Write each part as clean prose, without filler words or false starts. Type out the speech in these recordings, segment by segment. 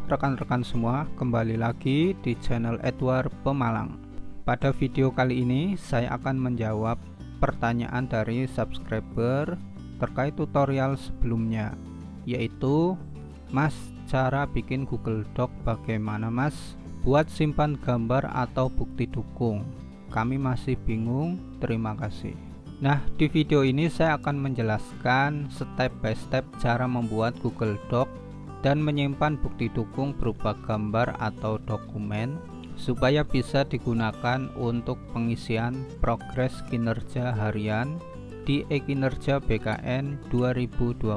rekan-rekan semua, kembali lagi di channel Edward Pemalang. Pada video kali ini saya akan menjawab pertanyaan dari subscriber terkait tutorial sebelumnya, yaitu Mas, cara bikin Google Doc bagaimana Mas buat simpan gambar atau bukti dukung? Kami masih bingung, terima kasih. Nah, di video ini saya akan menjelaskan step by step cara membuat Google Doc dan menyimpan bukti dukung berupa gambar atau dokumen supaya bisa digunakan untuk pengisian progres kinerja harian di e-kinerja BKN 2026.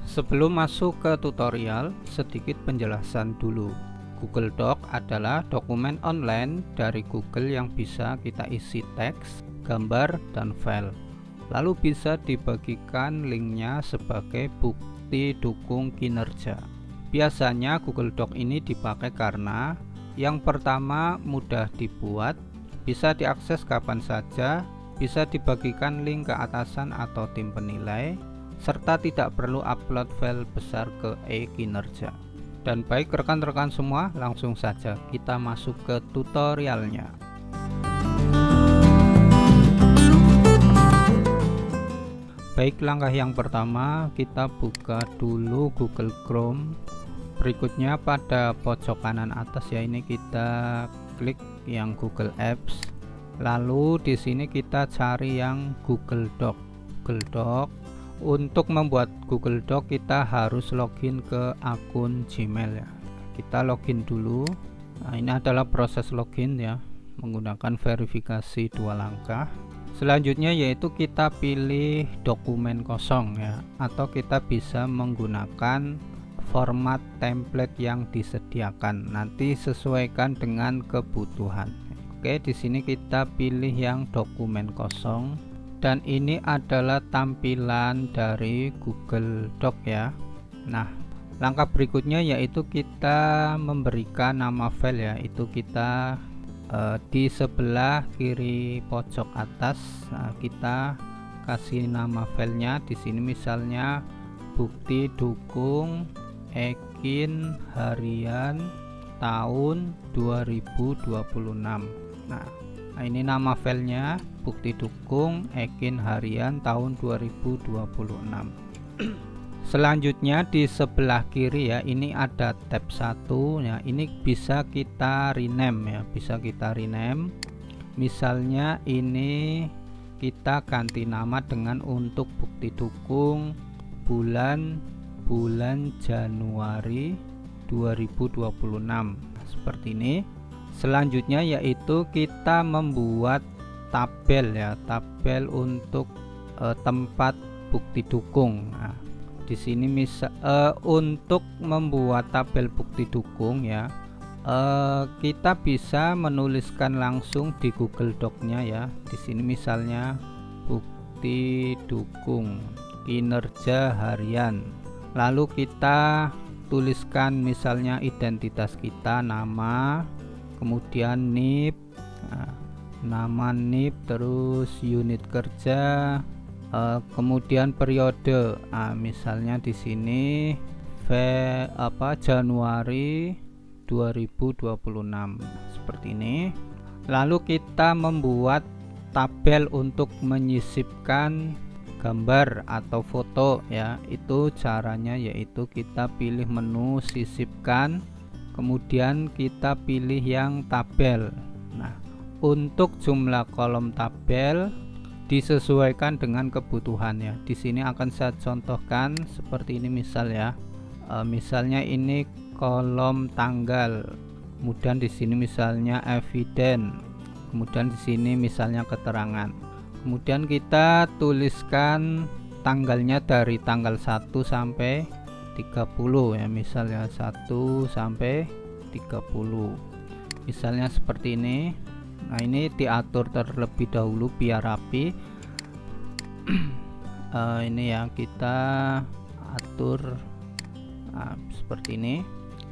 Sebelum masuk ke tutorial, sedikit penjelasan dulu. Google Doc adalah dokumen online dari Google yang bisa kita isi teks, gambar, dan file. Lalu bisa dibagikan linknya sebagai bukti dukung kinerja. Biasanya Google Doc ini dipakai karena yang pertama mudah dibuat, bisa diakses kapan saja, bisa dibagikan link ke atasan atau tim penilai, serta tidak perlu upload file besar ke e-kinerja. Dan baik rekan-rekan semua, langsung saja kita masuk ke tutorialnya. Baik, langkah yang pertama kita buka dulu Google Chrome. Berikutnya pada pojok kanan atas ya, ini kita klik yang Google Apps. Lalu di sini kita cari yang Google Doc. Google Doc. Untuk membuat Google Doc kita harus login ke akun Gmail ya. Kita login dulu. Nah, ini adalah proses login ya, menggunakan verifikasi 2 langkah. Selanjutnya yaitu kita pilih dokumen kosong ya, atau kita bisa menggunakan format template yang disediakan. Nanti sesuaikan dengan kebutuhan. Oke, di sini kita pilih yang dokumen kosong. Dan ini adalah tampilan dari Google Doc ya. Nah, langkah berikutnya yaitu kita memberikan nama file ya. Itu kita di sebelah kiri pojok atas, kita kasih nama filenya. Di sini misalnya bukti dukung ekin harian tahun 2026. Nah, ini nama filenya, bukti dukung ekin harian tahun 2026. Selanjutnya di sebelah kiri ya, ini ada tab 1 ya, ini bisa kita rename ya, bisa kita rename. Misalnya ini kita ganti nama dengan untuk bukti dukung bulan Januari 2026. Seperti ini. Selanjutnya yaitu kita membuat tabel ya, tabel untuk tempat bukti dukung. Nah, di sini untuk membuat tabel bukti dukung ya, kita bisa menuliskan langsung di Google Doc-nya ya. Di sini misalnya bukti dukung kinerja harian. Lalu kita tuliskan misalnya identitas kita, nama, kemudian NIP, nama NIP, terus unit kerja, kemudian periode. Misalnya di sini Januari 2026 seperti ini. Lalu kita membuat tabel untuk menyisipkan gambar atau foto ya. Itu caranya yaitu kita pilih menu sisipkan, kemudian kita pilih yang tabel. Nah, untuk jumlah kolom tabel disesuaikan dengan kebutuhan ya. Di sini akan saya contohkan seperti ini misal ya. Misalnya ini kolom tanggal. Kemudian di sini misalnya eviden. Kemudian di sini misalnya keterangan. Kemudian kita tuliskan tanggalnya dari tanggal 1 sampai 30 ya, misalnya 1 sampai 30, misalnya seperti ini. Nah, ini diatur terlebih dahulu biar rapi. Ini ya, kita atur seperti ini,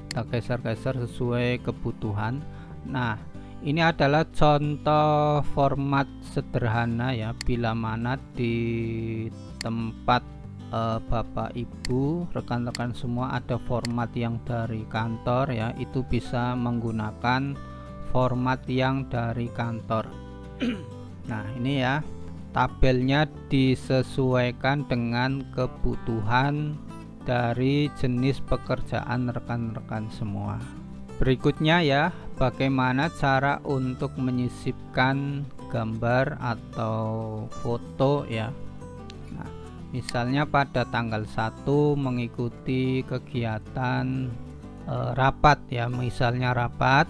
kita geser-geser sesuai kebutuhan. Nah, ini adalah contoh format sederhana ya, bila mana di tempat Bapak Ibu, rekan-rekan semua ada format yang dari kantor ya, itu bisa menggunakan format yang dari kantor. Nah ini ya, tabelnya disesuaikan dengan kebutuhan dari jenis pekerjaan rekan-rekan semua. Berikutnya ya, bagaimana cara untuk menyisipkan gambar atau foto ya. Nah, misalnya pada tanggal 1 mengikuti kegiatan rapat ya, misalnya rapat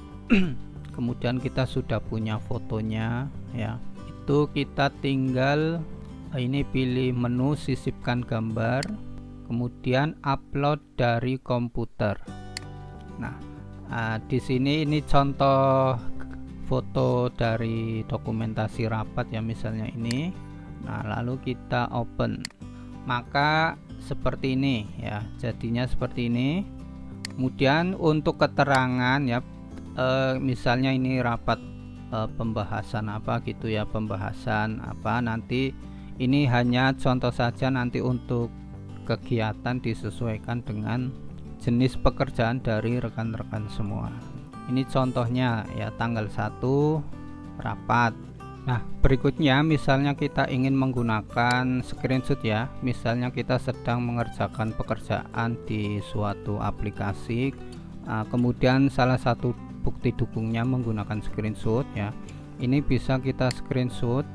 kemudian kita sudah punya fotonya ya, itu kita tinggal ini pilih menu sisipkan gambar, kemudian upload dari komputer. Nah, di sini ini contoh foto dari dokumentasi rapat ya, misalnya ini. Nah lalu kita open, maka seperti ini ya, jadinya seperti ini. Kemudian untuk keterangan ya, misalnya ini rapat pembahasan apa gitu ya, pembahasan apa, nanti ini hanya contoh saja, nanti untuk kegiatan disesuaikan dengan jenis pekerjaan dari rekan-rekan semua. Ini contohnya ya, tanggal 1 rapat. Nah berikutnya misalnya kita ingin menggunakan screenshot ya, misalnya kita sedang mengerjakan pekerjaan di suatu aplikasi, kemudian salah satu bukti dukungnya menggunakan screenshot ya, ini bisa kita screenshot.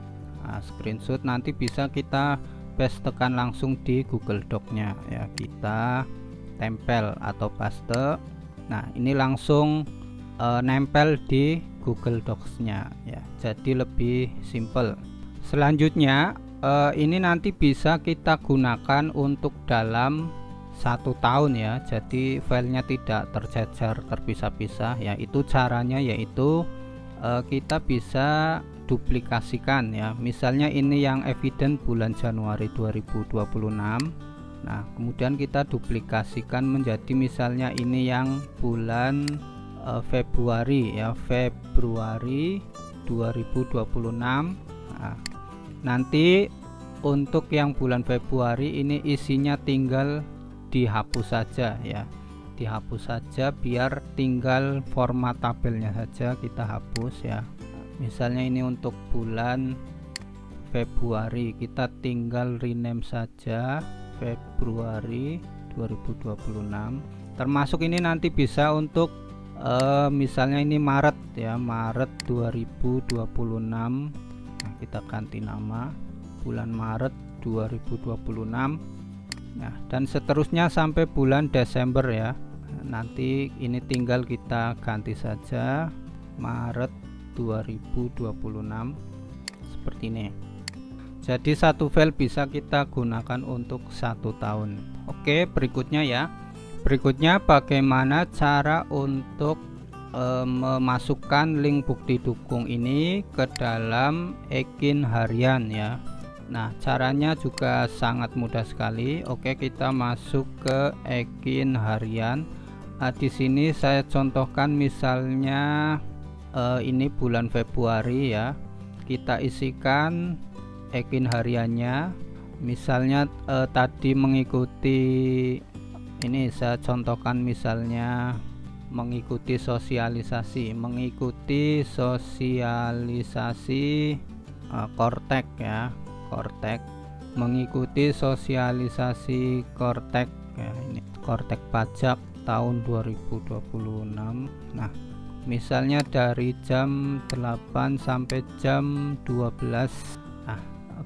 Screenshot nanti bisa kita pastekan langsung di Google Doc-nya ya, kita tempel atau paste. Nah ini langsung nempel di Google Docs-nya ya, jadi lebih simple. Selanjutnya ini nanti bisa kita gunakan untuk dalam 1 tahun ya, jadi filenya tidak tercecer terpisah-pisah ya. Itu caranya yaitu kita bisa duplikasikan ya, misalnya ini yang evident bulan Januari 2026. Nah kemudian kita duplikasikan menjadi misalnya ini yang bulan Februari ya, Februari 2026. Nah, nanti untuk yang bulan Februari ini isinya tinggal dihapus saja ya, dihapus saja, biar tinggal format tabelnya saja kita hapus ya. Misalnya ini untuk bulan Februari, kita tinggal rename saja Februari 2026. Termasuk ini nanti bisa untuk misalnya ini Maret ya, Maret 2026. Nah, kita ganti nama bulan Maret 2026. Nah, dan seterusnya sampai bulan Desember ya. Nanti ini tinggal kita ganti saja Maret 2026 seperti ini. Jadi satu file bisa kita gunakan untuk 1 tahun. Oke, berikutnya ya. Berikutnya bagaimana cara untuk memasukkan link bukti dukung ini ke dalam Ekin harian ya. Nah, caranya juga sangat mudah sekali. Oke, kita masuk ke Ekin harian. Di sini saya contohkan misalnya ini bulan Februari ya. Kita isikan Ekin hariannya, misalnya tadi mengikuti, ini saya contohkan misalnya mengikuti sosialisasi, Kortek ya, Kortek, mengikuti sosialisasi Kortek ya, ini Kortek pajak tahun 2026. Nah misalnya dari jam 8 sampai jam 12. Nah,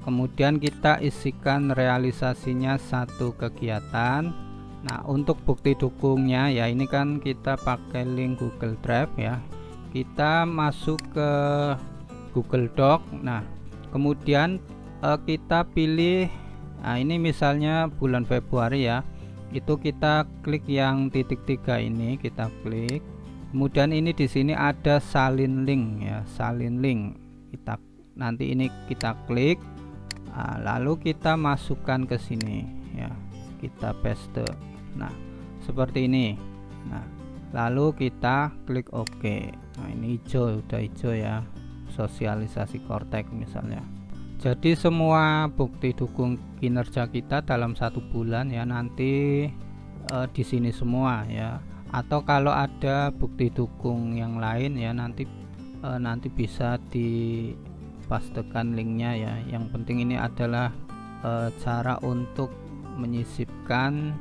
kemudian kita isikan realisasinya 1 kegiatan. Nah untuk bukti dukungnya ya, ini kan kita pakai link Google Drive ya, kita masuk ke Google Doc. Nah kemudian kita pilih, nah ini misalnya bulan Februari ya, itu kita klik yang titik 3 ini, kita klik. Kemudian ini di sini ada salin link ya, salin link. Kita nanti ini kita klik, lalu kita masukkan ke sini ya, kita paste. Nah seperti ini. Nah lalu kita klik OK. Nah ini hijau, udah hijau ya, sosialisasi Kortek misalnya. Jadi semua bukti dukung kinerja kita dalam 1 bulan ya nanti di sini semua ya. Atau kalau ada bukti dukung yang lain ya nanti bisa dipastekan linknya ya. Yang penting ini adalah cara untuk menyisipkan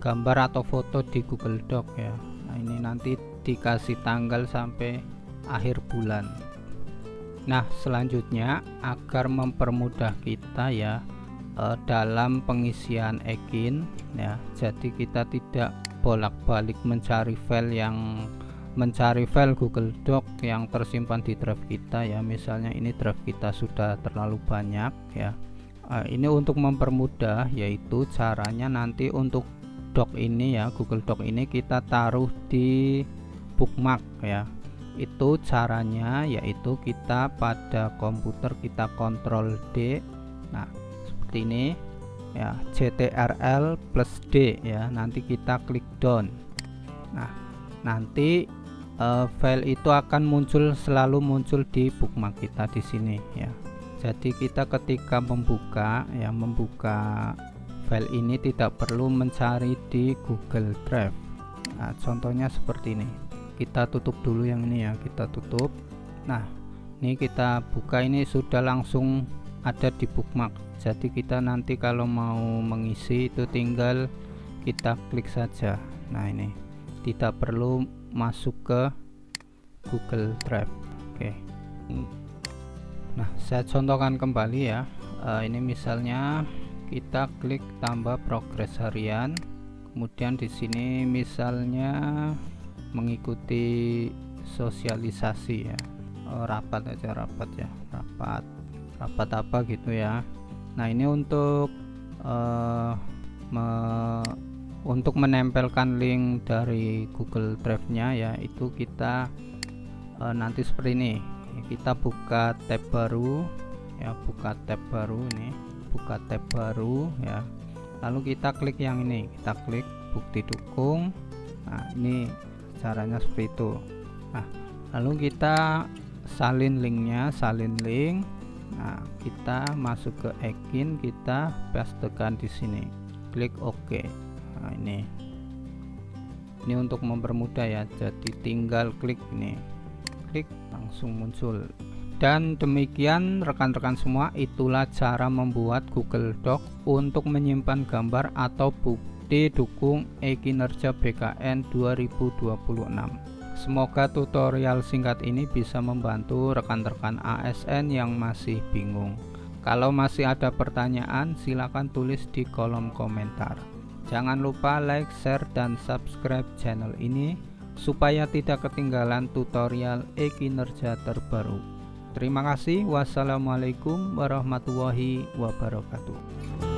gambar atau foto di Google Doc ya. Nah, ini nanti dikasih tanggal sampai akhir bulan. Nah, selanjutnya agar mempermudah kita ya dalam pengisian Ekin ya. Jadi kita tidak bolak-balik mencari file Google Doc yang tersimpan di drive kita ya. Misalnya ini drive kita sudah terlalu banyak ya. Ini untuk mempermudah, yaitu caranya nanti untuk doc ini ya, Google Doc ini kita taruh di bookmark ya. Itu caranya yaitu kita pada komputer kita Ctrl D. Nah, seperti ini ya, Ctrl+D ya. Nanti kita klik down. Nah, nanti file itu akan selalu muncul di bookmark kita di sini ya. Jadi kita ketika membuka file ini tidak perlu mencari di Google Drive. Nah, contohnya seperti ini. Kita tutup dulu yang ini ya, kita tutup. Nah, ini kita buka, ini sudah langsung ada di bookmark. Jadi kita nanti kalau mau mengisi itu tinggal kita klik saja. Nah, ini tidak perlu masuk ke Google Drive. Oke. Nah, saya contohkan kembali ya. Ini misalnya kita klik tambah progres harian. Kemudian di sini misalnya mengikuti sosialisasi ya, rapat aja, rapat apa gitu ya. Nah, ini untuk menempelkan link dari Google Drive-nya ya, itu kita nanti seperti ini. Kita buka tab baru ya, buka tab baru ya. Lalu kita klik yang ini, kita klik bukti dukung. Nah, ini caranya seperti itu. Nah, lalu kita salin linknya, salin link. Nah, kita masuk ke Ekin, kita pastekan di sini, klik OK. Nah, ini untuk mempermudah ya. Jadi tinggal klik ini, klik langsung muncul. Dan demikian rekan-rekan semua, itulah cara membuat Google Doc untuk menyimpan gambar atau bukti dukung e-kinerja BKN 2026. Semoga tutorial singkat ini bisa membantu rekan-rekan ASN yang masih bingung. Kalau masih ada pertanyaan, silakan tulis di kolom komentar. Jangan lupa like, share, dan subscribe channel ini supaya tidak ketinggalan tutorial e-kinerja terbaru. Terima kasih. Wassalamualaikum warahmatullahi wabarakatuh.